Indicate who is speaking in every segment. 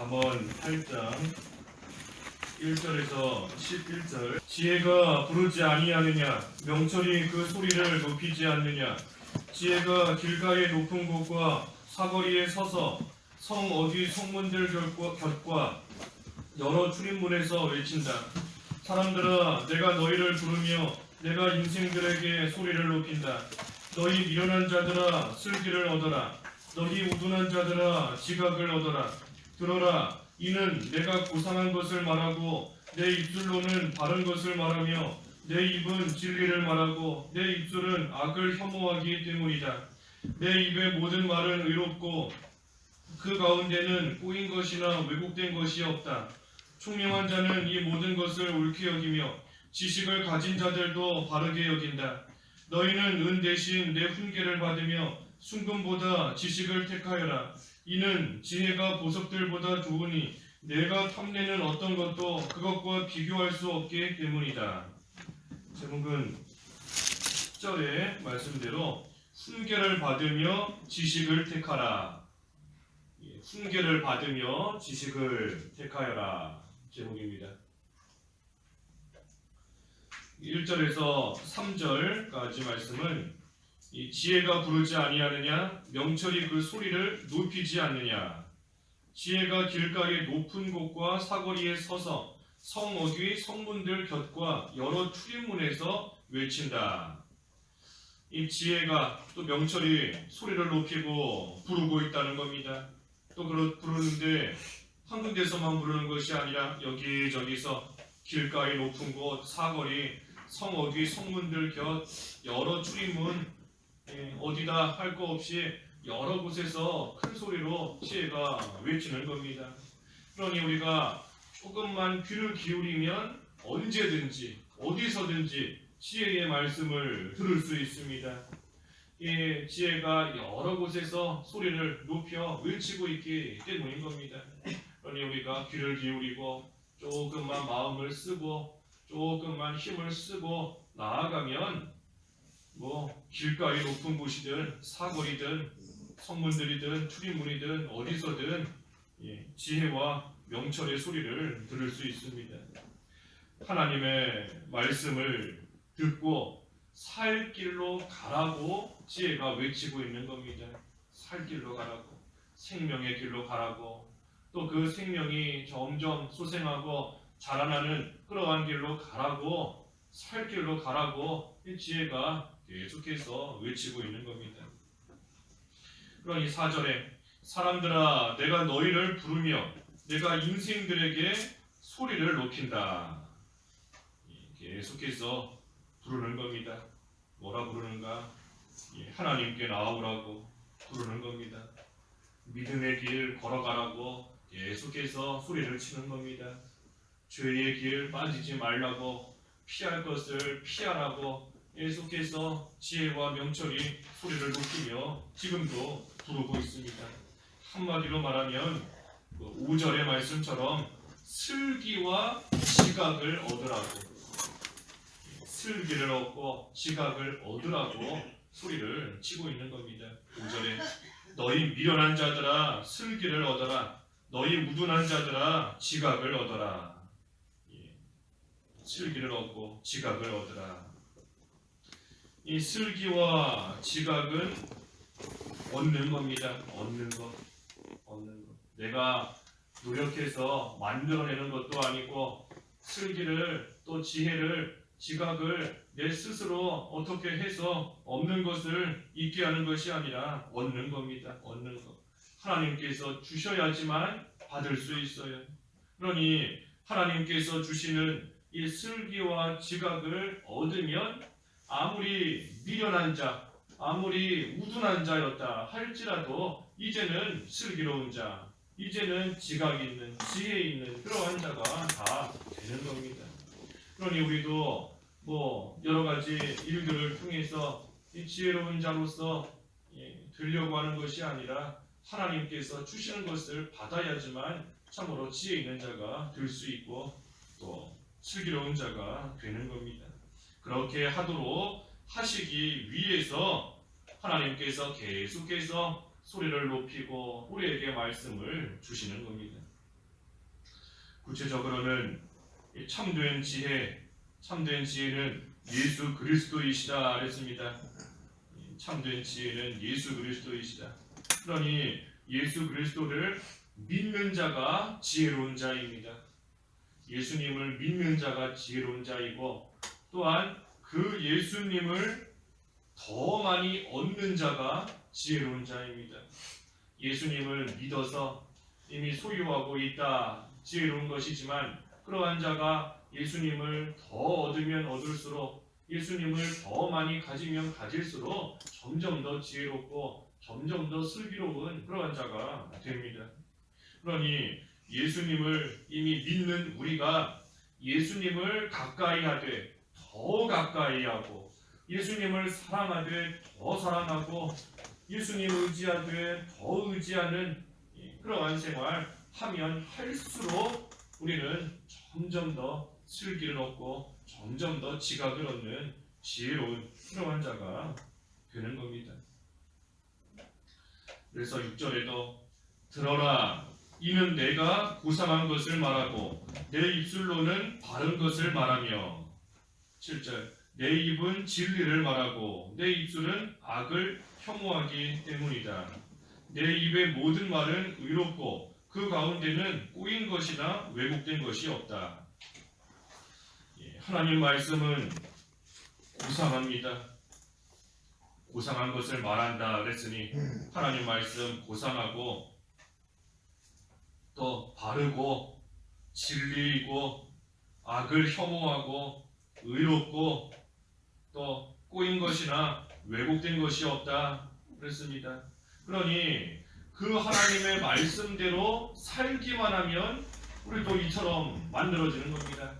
Speaker 1: 잠언 8장 1절에서 11절. 지혜가 부르지 아니하느냐, 명철이 그 소리를 높이지 않느냐. 지혜가 길가의 높은 곳과 사거리에 서서 성 어귀 성문들 곁과 여러 출입문에서 외친다. 사람들아, 내가 너희를 부르며 내가 인생들에게 소리를 높인다. 너희 미련한 자들아, 슬기를 얻어라. 너희 우둔한 자들아, 지각을 얻어라. 들어라. 이는 내가 고상한 것을 말하고 내 입술로는 바른 것을 말하며 내 입은 진리를 말하고 내 입술은 악을 혐오하기 때문이다. 내 입의 모든 말은 의롭고 그 가운데는 꼬인 것이나 왜곡된 것이 없다. 총명한 자는 이 모든 것을 옳게 여기며 지식을 가진 자들도 바르게 여긴다. 너희는 은 대신 내 훈계를 받으며 순금보다 지식을 택하여라. 이는 지혜가 보석들보다 좋으니 내가 탐내는 어떤 것도 그것과 비교할 수 없기 때문이다. 제목은 10절의 말씀대로 훈계를 받으며 지식을 택하라. 훈계를 받으며 지식을 택하여라. 제목입니다. 1절에서 3절까지 말씀은 이 지혜가 부르지 아니하느냐, 명철이 그 소리를 높이지 않느냐. 지혜가 길가의 높은 곳과 사거리에 서서 성 어귀 성문들 곁과 여러 출입문에서 외친다. 이 지혜가 또 명철이 소리를 높이고 부르고 있다는 겁니다. 또 부르는데 한 군데서만 부르는 것이 아니라 여기저기서 길가의 높은 곳, 사거리, 성 어귀 성문들 곁 여러 출입문, 어디다 할 거 없이 여러 곳에서 큰 소리로 지혜가 외치는 겁니다. 그러니 우리가 조금만 귀를 기울이면 언제든지 어디서든지 지혜의 말씀을 들을 수 있습니다. 이 지혜가 여러 곳에서 소리를 높여 외치고 있기 때문인 겁니다. 그러니 우리가 귀를 기울이고 조금만 마음을 쓰고 조금만 힘을 쓰고 나아가면 길가의 높은 곳이든 사거리든 성문들이든 출입문이든 어디서든 지혜와 명철의 소리를 들을 수 있습니다. 하나님의 말씀을 듣고 살 길로 가라고 지혜가 외치고 있는 겁니다. 살 길로 가라고, 생명의 길로 가라고, 또 그 생명이 점점 소생하고 자라나는 그러한 길로 가라고, 살 길로 가라고 이 지혜가 계속해서 외치고 있는 겁니다. 그러니 4절에 사람들아, 내가 너희를 부르며 내가 인생들에게 소리를 높인다. 계속해서 부르는 겁니다. 뭐라 부르는가? 하나님께 나아오라고 부르는 겁니다. 믿음의 길 걸어가라고 계속해서 소리를 치는 겁니다. 죄의 길 빠지지 말라고, 피할 것을 피하라고 계속해서 지혜와 명철이 소리를 높이며 지금도 부르고 있습니다. 한마디로 말하면 5절의 말씀처럼 슬기와 지각을 얻으라고, 슬기를 얻고 지각을 얻으라고 소리를 치고 있는 겁니다. 5절에 너희 미련한 자들아, 슬기를 얻어라. 너희 우둔한 자들아, 지각을 얻어라. 슬기를 얻고 지각을 얻으라. 이 슬기와 지각은 얻는 겁니다. 얻는 것. 내가 노력해서 만들어내는 것도 아니고 슬기를 또 지혜를 지각을 내 스스로 어떻게 해서 얻는 것을 있게 하는 것이 아니라 얻는 겁니다. 얻는 것. 하나님께서 주셔야지만 받을 수 있어요. 그러니 하나님께서 주시는 이 슬기와 지각을 얻으면 아무리 미련한 자, 아무리 우둔한 자였다 할지라도 이제는 슬기로운 자, 이제는 지각 있는, 지혜 있는 그러한 자가 다 되는 겁니다. 그러니 우리도 여러 가지 일들을 통해서 이 지혜로운 자로서 되려고 하는 것이 아니라 하나님께서 주시는 것을 받아야지만 참으로 지혜 있는 자가 될 수 있고 또 슬기로운 자가 되는 겁니다. 그렇게 하도록 하시기 위해서 하나님께서 계속해서 소리를 높이고 우리에게 말씀을 주시는 겁니다. 구체적으로는 이 참된 지혜는 예수 그리스도이시다 그랬습니다. 참된 지혜는 예수 그리스도이시다. 그러니 예수 그리스도를 믿는 자가 지혜로운 자입니다. 예수님을 믿는 자가 지혜로운 자이고, 또한 그 예수님을 더 많이 얻는 자가 지혜로운 자입니다. 예수님을 믿어서 이미 소유하고 있다, 지혜로운 것이지만, 그러한 자가 예수님을 더 얻으면 얻을수록, 예수님을 더 많이 가지면 가질수록 점점 더 지혜롭고 점점 더 슬기로운 그러한 자가 됩니다. 그러니 예수님을 이미 믿는 우리가 예수님을 가까이 하되 더 가까이 하고, 예수님을 사랑하되 더 사랑하고, 예수님 의지하되 더 의지하는 그러한 생활 하면 할수록 우리는 점점 더 슬기를 얻고 점점 더 지각을 얻는 지혜로운 그러한 자가 되는 겁니다. 그래서 6절에도 들어라, 이는 내가 고상한 것을 말하고 내 입술로는 바른 것을 말하며, 7절, 내 입은 진리를 말하고 내 입술은 악을 혐오하기 때문이다. 내 입의 모든 말은 의롭고 그 가운데는 꼬인 것이나 왜곡된 것이 없다. 하나님 말씀은 고상합니다. 고상한 것을 말한다 그랬으니 하나님 말씀 고상하고 또 바르고 진리이고 악을 혐오하고 의롭고 또 꼬인 것이나 왜곡된 것이 없다 그랬습니다. 그러니 그 하나님의 말씀대로 살기만 하면 우리도 이처럼 만들어지는 겁니다.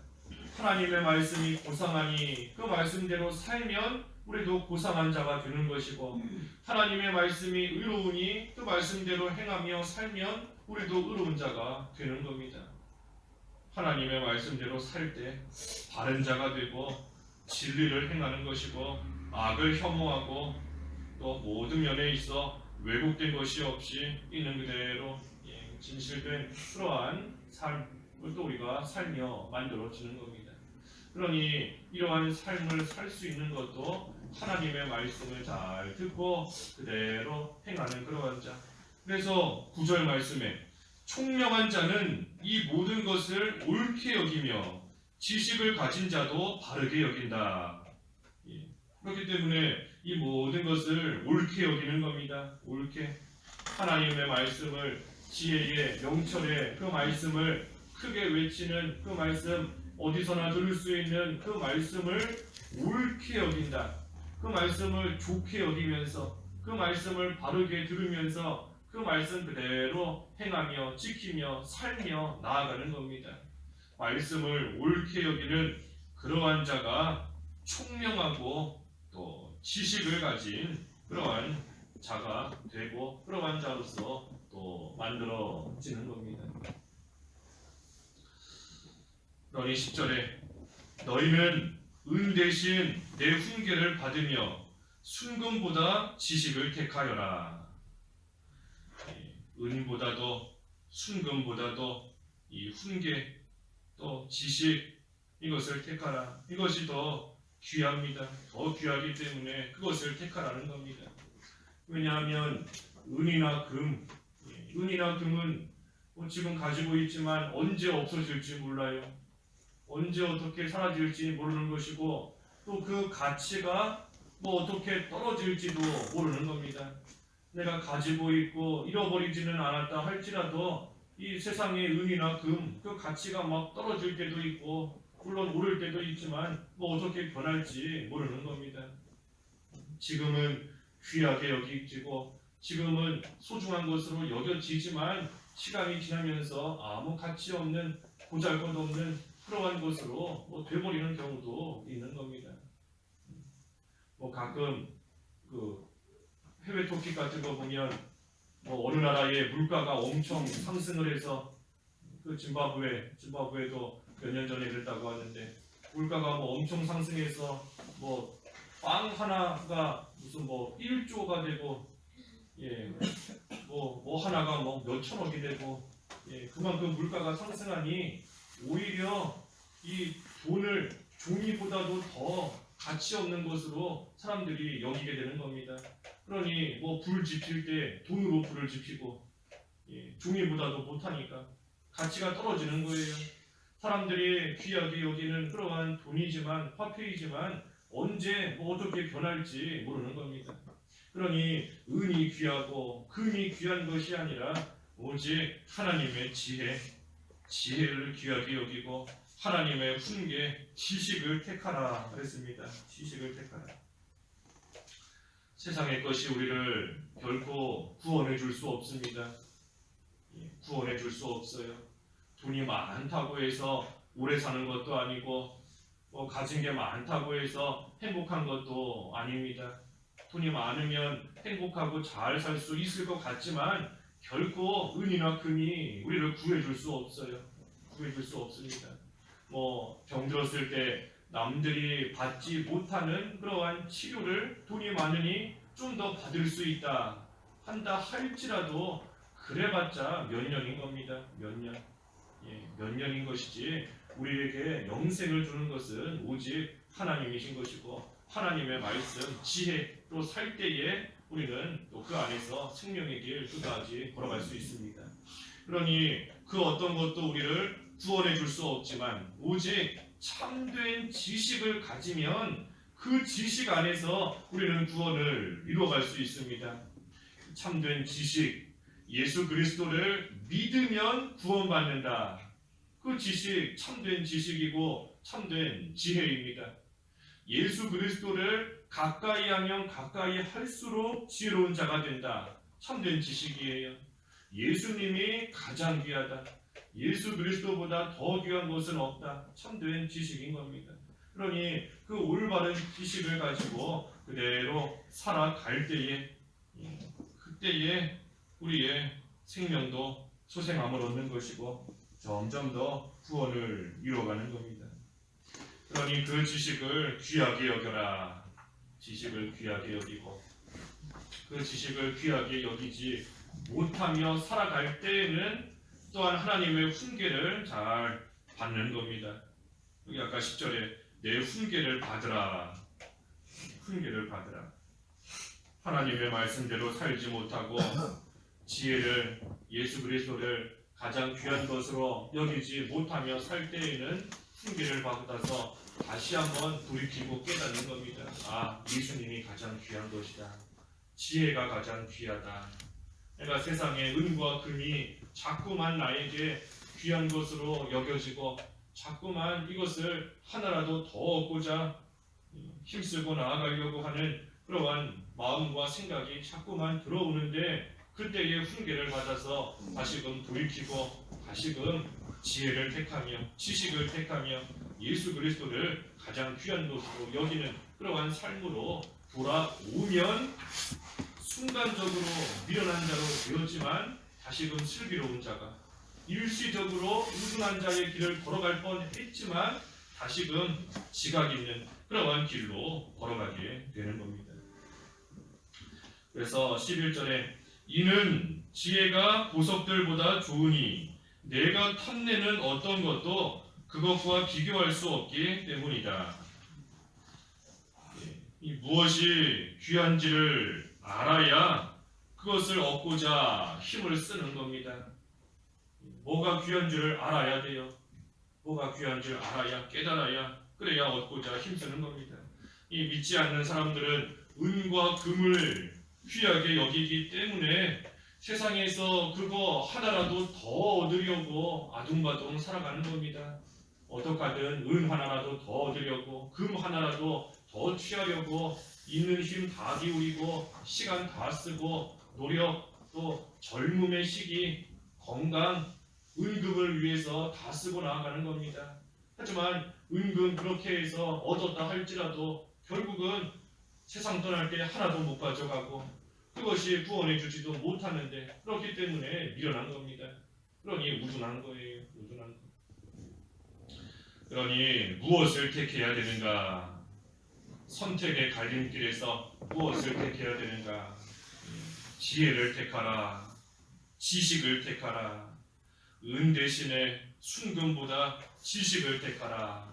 Speaker 1: 하나님의 말씀이 고상하니 그 말씀대로 살면 우리도 고상한 자가 되는 것이고, 하나님의 말씀이 의로우니 그 말씀대로 행하며 살면 우리도 의로운 자가 되는 겁니다. 하나님의 말씀대로 살 때 바른 자가 되고 진리를 행하는 것이고, 악을 혐오하고 또 모든 면에 있어 왜곡된 것이 없이 있는 그대로 진실된 그러한 삶을 또 우리가 살며 만들어지는 겁니다. 그러니 이러한 삶을 살 수 있는 것도 하나님의 말씀을 잘 듣고 그대로 행하는 그러한 자. 그래서 9절 말씀에 총명한 자는 이 모든 것을 옳게 여기며 지식을 가진 자도 바르게 여긴다. 그렇기 때문에 이 모든 것을 옳게 여기는 겁니다. 옳게 하나님의 말씀을 지혜의 명철의 그 말씀을 크게 외치는 그 말씀, 어디서나 들을 수 있는 그 말씀을 옳게 여긴다. 그 말씀을 좋게 여기면서 그 말씀을 바르게 들으면서 그 말씀 그대로 행하며 지키며 살며 나아가는 겁니다. 말씀을 옳게 여기는 그러한 자가 총명하고 또 지식을 가진 그러한 자가 되고 그러한 자로서 또 만들어지는 겁니다. 그러니 10절에 너희는 은 대신 내 훈계를 받으며 순금보다 지식을 택하여라. 은보다도 순금보다도 이 훈계 또 지식 이것을 택하라. 이것이 더 귀합니다. 더 귀하기 때문에 그것을 택하라는 겁니다. 왜냐하면 은이나 금은 지금 가지고 있지만 언제 없어질지 몰라요. 언제 어떻게 사라질지 모르는 것이고 또 그 가치가 어떻게 떨어질지도 모르는 겁니다. 내가 가지고 있고 잃어버리지는 않았다 할지라도 이 세상의 은이나 금 그 가치가 막 떨어질 때도 있고 물론 오를 때도 있지만 어떻게 변할지 모르는 겁니다. 지금은 귀하게 여기지고 지금은 소중한 것으로 여겨지지만 시간이 지나면서 아무 가치 없는 보잘것없는 그러한 것으로 돼버리는 경우도 있는 겁니다. 가끔 그 해외 토픽 같은 거 보면 어느 나라의 물가가 엄청 상승을 해서 그 짐바브웨도 몇 년 전에 그랬다고 하는데 물가가 엄청 상승해서 빵 하나가 무슨 1조가 되고 하나가 몇천억이 되고 그만큼 물가가 상승하니 오히려 이 돈을 종이보다도 더 가치 없는 것으로 사람들이 여기게 되는 겁니다. 그러니 뭐 불 지필 때 돈으로 불을 지피고 종이보다도 못하니까 가치가 떨어지는 거예요. 사람들이 귀하게 여기는 그러한 돈이지만 화폐이지만 언제 뭐 어떻게 변할지 모르는 겁니다. 그러니 은이 귀하고 금이 귀한 것이 아니라 오직 하나님의 지혜를 귀하게 여기고 하나님의 훈계, 지식을 택하라 그랬습니다. 지식을 택하라. 세상의 것이 우리를 결코 구원해 줄 수 없습니다. 구원해 줄 수 없어요. 돈이 많다고 해서 오래 사는 것도 아니고 가진 게 많다고 해서 행복한 것도 아닙니다. 돈이 많으면 행복하고 잘 살 수 있을 것 같지만 결코 은이나 금이 우리를 구해줄 수 없어요. 구해줄 수 없습니다. 병들었을 때 남들이 받지 못하는 그러한 치료를 돈이 많으니 좀 더 받을 수 있다 한다 할지라도 그래봤자 몇 년인 겁니다. 몇 년. 몇 년인 것이지 우리에게 영생을 주는 것은 오직 하나님이신 것이고 하나님의 말씀, 지혜로 살 때에 우리는 또 그 안에서 생명의 길 끝까지 걸어갈 수 있습니다. 그러니 그 어떤 것도 우리를 구원해 줄 수 없지만 오직 참된 지식을 가지면 그 지식 안에서 우리는 구원을 이루어갈 수 있습니다. 참된 지식, 예수 그리스도를 믿으면 구원받는다. 그 지식, 참된 지식이고 참된 지혜입니다. 예수 그리스도를 가까이 하면 가까이 할수록 지혜로운 자가 된다. 참된 지식이에요. 예수님이 가장 귀하다. 예수 그리스도보다 더 귀한 것은 없다. 참된 지식인 겁니다. 그러니 그 올바른 지식을 가지고 그대로 살아갈 때에 그때에 우리의 생명도 소생함을 얻는 것이고 점점 더 구원을 이루어가는 겁니다. 그러니 그 지식을 귀하게 여겨라. 지식을 귀하게 여기고 그 지식을 귀하게 여기지 못하며 살아갈 때에는 또한 하나님의 훈계를 잘 받는 겁니다. 여기 아까 10절에 내 훈계를 받으라. 훈계를 받으라. 하나님의 말씀대로 살지 못하고 지혜를 예수 그리스도를 가장 귀한 것으로 여기지 못하며 살 때에는 훈계를 받아서 다시 한번 돌이키고 깨닫는 겁니다. 아, 예수님이 가장 귀한 것이다. 지혜가 가장 귀하다. 내가 세상의 은과 금이 자꾸만 나에게 귀한 것으로 여겨지고 자꾸만 이것을 하나라도 더 얻고자 힘쓰고 나아가려고 하는 그러한 마음과 생각이 자꾸만 들어오는데 그때의 훈계를 받아서 다시금 돌이키고 다시금 지혜를 택하며 지식을 택하며 예수 그리스도를 가장 귀한 것으로 여기는 그러한 삶으로 돌아오면 순간적으로 미련한 자로 되었지만 다시금 슬기로운 자가 일시적으로 우둔한 자의 길을 걸어갈 뻔했지만 다시금 지각 있는 그러한 길로 걸어가게 되는 겁니다. 그래서 11절에 이는 지혜가 보석들보다 좋으니 내가 탐내는 어떤 것도 그것과 비교할 수 없기 때문이다. 무엇이 귀한지를 알아야 그것을 얻고자 힘을 쓰는 겁니다. 뭐가 귀한지를 알아야 돼요. 뭐가 귀한지를 알아야 깨달아야 그래야 얻고자 힘쓰는 겁니다. 이 믿지 않는 사람들은 은과 금을 귀하게 여기기 때문에 세상에서 그거 하나라도 더 얻으려고 아둥바둥 살아가는 겁니다. 어떻게 하든 은 하나라도 더 얻으려고 금 하나라도 더 취하려고 있는 힘 다 기울이고 시간 다 쓰고 노력 또 젊음의 시기 건강 은금을 위해서 다 쓰고 나아가는 겁니다. 하지만 은금 그렇게 해서 얻었다 할지라도 결국은 세상 떠날 때 하나도 못 가져가고 그것이 구원해 주지도 못하는데 그렇기 때문에 미련한 겁니다. 그러니 우둔한 거예요. 우둔한 거. 그러니 무엇을 택해야 되는가? 선택의 갈림길에서 무엇을 택해야 되는가? 지혜를 택하라. 지식을 택하라. 은 대신에 순금보다 지식을 택하라.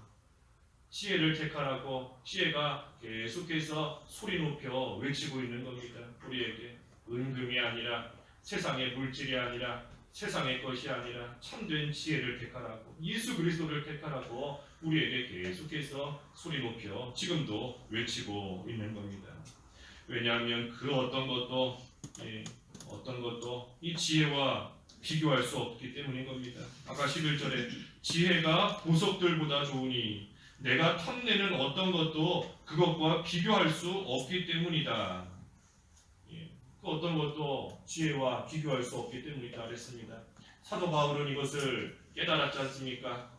Speaker 1: 지혜를 택하라고 지혜가 계속해서 소리 높여 외치고 있는 겁니다. 우리에게 은금이 아니라 세상의 물질이 아니라 세상의 것이 아니라 참된 지혜를 택하라고, 예수 그리스도를 택하라고 우리에게 계속해서 소리 높여 지금도 외치고 있는 겁니다. 왜냐하면 그 어떤 것도 이 지혜와 비교할 수 없기 때문인 겁니다. 아까 11절에 지혜가 보석들보다 좋으니 내가 탐내는 어떤 것도 그것과 비교할 수 없기 때문이다. 그 어떤 것도 지혜와 비교할 수 없기 때문이다 그랬습니다. 사도 바울은 이것을 깨달았지 않습니까?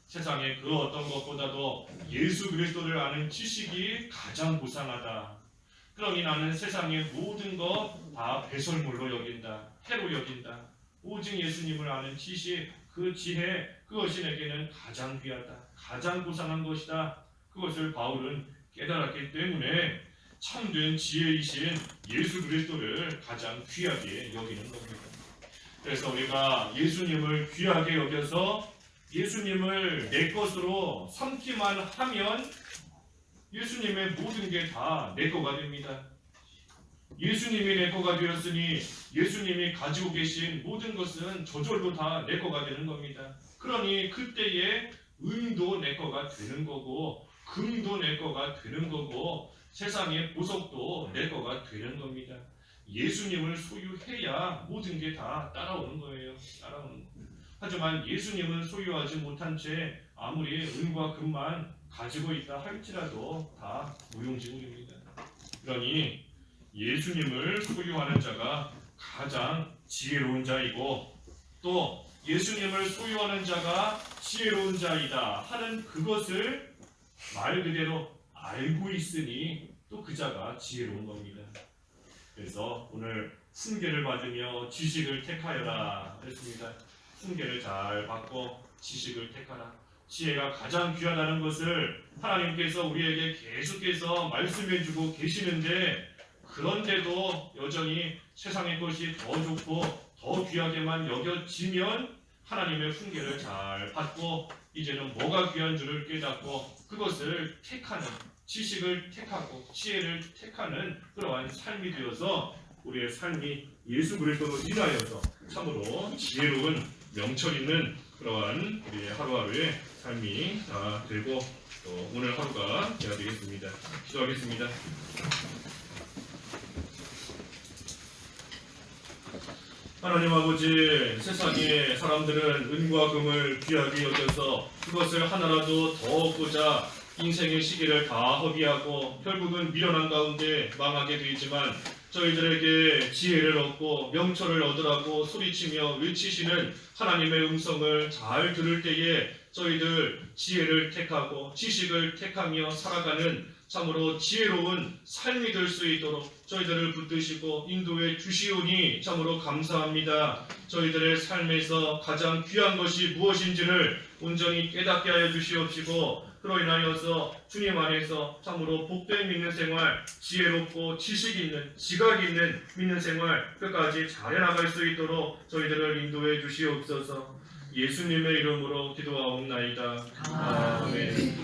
Speaker 1: 세상에 그 어떤 것보다도 예수 그리스도를 아는 지식이 가장 고상하다. 그러니 나는 세상의 모든 것 다 배설물로 여긴다. 해로 여긴다. 오직 예수님을 아는 지식, 그 지혜, 그것이 내게는 가장 귀하다. 가장 고상한 것이다. 그것을 바울은 깨달았기 때문에 참된 지혜이신 예수 그리스도를 가장 귀하게 여기는 겁니다. 그래서 우리가 예수님을 귀하게 여겨서 예수님을 내 것으로 삼기만 하면 예수님의 모든 게 다 내 거가 됩니다. 예수님이 내 거가 되었으니 예수님이 가지고 계신 모든 것은 저절로 다 내 거가 되는 겁니다. 그러니 그때에 은도 내 거가 되는 거고 금도 내 거가 되는 거고 세상의 보석도 내 거가 되는 겁니다. 예수님을 소유해야 모든 게 다 따라오는 거예요. 따라오는 거. 하지만 예수님은 소유하지 못한 채 아무리 은과 금만 가지고 있다 할지라도 다 무용지물입니다. 그러니 예수님을 소유하는 자가 가장 지혜로운 자이고 또 예수님을 소유하는 자가 지혜로운 자이다 하는 그것을 말 그대로 알고 있으니 또 그 자가 지혜로운 겁니다. 그래서 오늘 훈계를 받으며 지식을 택하여라 했습니다. 훈계를 잘 받고 지식을 택하라. 지혜가 가장 귀하다는 것을 하나님께서 우리에게 계속해서 말씀해주고 계시는데 그런데도 여전히 세상의 것이 더 좋고 더 귀하게만 여겨지면 하나님의 훈계를 잘 받고 이제는 뭐가 귀한 줄을 깨닫고 그것을 택하는, 지식을 택하고 지혜를 택하는 그러한 삶이 되어서 우리의 삶이 예수 그리스도로 인하여서 참으로 지혜로운 명철 있는 그러한 우리의 하루하루의 삶이 다 되고 또 오늘 하루가 되어야 되겠습니다. 기도하겠습니다. 하나님 아버지, 세상에 사람들은 은과 금을 귀하게 여겨서 그것을 하나라도 더 얻고자 인생의 시기를 다 허비하고 결국은 미련한 가운데 망하게 되지만 저희들에게 지혜를 얻고 명철을 얻으라고 소리치며 외치시는 하나님의 음성을 잘 들을 때에 저희들 지혜를 택하고 지식을 택하며 살아가는 참으로 지혜로운 삶이 될 수 있도록 저희들을 붙드시고 인도해 주시오니 참으로 감사합니다. 저희들의 삶에서 가장 귀한 것이 무엇인지를 온전히 깨닫게 하여 주시옵시고 그로 인하여서 주님 안에서 참으로 복된 믿는 생활, 지혜롭고 지식 있는, 지각 있는 믿는 생활 끝까지 잘 해나갈 수 있도록 저희들을 인도해 주시옵소서. 예수님의 이름으로 기도하옵나이다. 아멘.